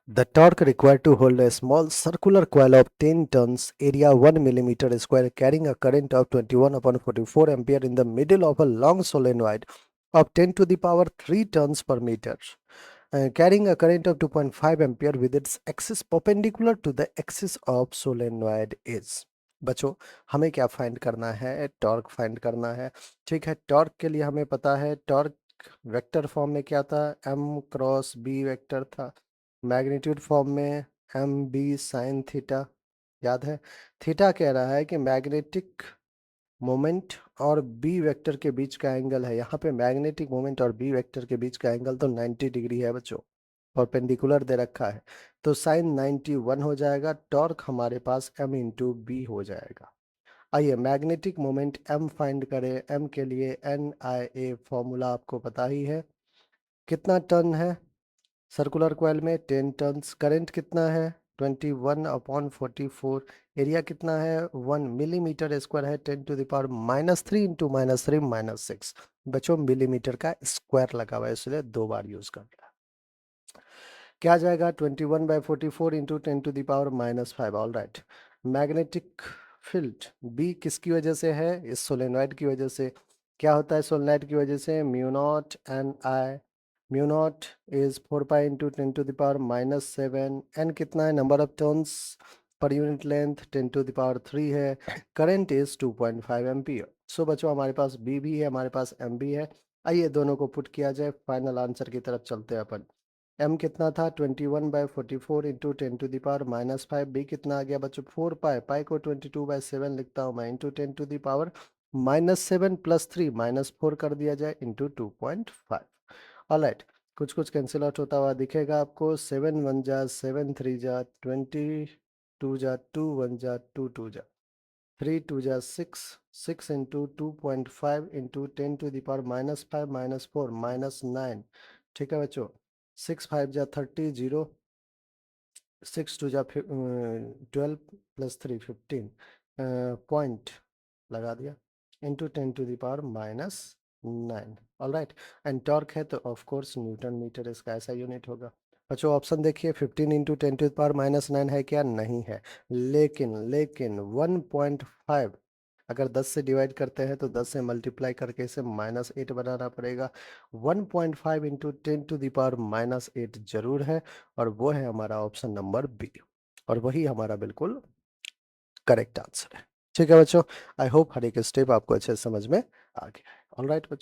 The torque required to hold a small circular coil of 10 tons, area 1 millimeter square, carrying a current of 21 upon 44 ampere in the middle of a long solenoid of 10 to the power 3 tons per meter, carrying a current of 2.5 ampere with its axis perpendicular to the axis of solenoid is। बच्चों, हमें क्या find करना है? Torque find करना है। ठीक है, torque के लिए हमें पता है टॉर्क वेक्टर फॉर्म में क्या था, m क्रॉस b वेक्टर था। मैग्नीट्यूड फॉर्म में एम बी साइन थीटा, याद है। थीटा कह रहा है कि मैग्नेटिक मोमेंट और बी वेक्टर के बीच का एंगल है। यहाँ पे मैग्नेटिक मोमेंट और बी वेक्टर के बीच का एंगल तो 90 डिग्री है बच्चों, परपेंडिकुलर दे रखा है, तो साइन 91 हो जाएगा। टॉर्क हमारे पास m इंटू बी हो जाएगा। आइए मैग्नेटिक मोमेंट m फाइंड करें। m के लिए NIA फॉर्मूला आपको पता ही है। कितना टन है सर्कुलर कॉइल में? 10 टन्स। करंट कितना है? 21 अपॉन 44। एरिया कितना है? 1 मिलीमीटर स्क्वायर है। 10 टू द पावर -3 इंटू -3 -6। बच्चों मिलीमीटर का स्क्वायर लगा हुआ है, इसलिए 2 बार यूज कर रहा है। क्या आ जाएगा? 21/44 into 10 to the power -5। All right. Magnetic field B किसकी वजह से है? इस सोलेनॉइड की वजह से। क्या होता है सोलेनॉइड की वजह से? Mu naught N I. Mu naught is 4 pi into 10 to the power -7। N कितना है? Number of turns per unit length 10 to the power 3 है। Current is 2.5 ampere. सो बच्चों हमारे पास बी भी है, हमारे पास एम भी है। आइए दोनों को पुट किया जाए, फाइनल आंसर की तरफ चलते हैं अपन। m कितना था? 21/44 into 10 to the power -5। b कितना आ गया बच्चों? 4 पाई। पाई को 22/7 लिखता हूँ मैं, इंटू 10 टू द पावर -7 + 3 -4 कर दिया जाए, इंटू 2.5। ऑलराइट, कुछ कुछ कैंसिल आउट होता हुआ दिखेगा आपको। 7 1 जा 7 3 जा 20, 2 जा 2 1 जा 2 2 जा 3 2 जा 6 6 into 2.5 into 10 to the power -5 -4 -9। ठीक है बच्चों, 6 5 जा 30, 0 6 2 जा 12 + 3 15, पॉइंट लगा दिया, into 10 to the power -9। All right. And torque है तो ऑफ कोर्स न्यूटन मीटर इसका ऐसा यूनिट होगा। बच्चों ऑप्शन देखिए, 15 इंटू 10 टू द पावर -9 है क्या? नहीं है। लेकिन 1.5 अगर 10 से डिवाइड करते हैं तो 10 से मल्टीप्लाई करके इसे -8 बनाना पड़ेगा। 1.5 इंटू 10 टू द पावर -8 जरूर है, और वो है हमारा ऑप्शन नंबर बी, और वही हमारा बिल्कुल करेक्ट आंसर है। ठीक है बच्चों, आई होप हर एक स्टेप आपको अच्छे से समझ में आ गया है। ऑल राइट बच्चों।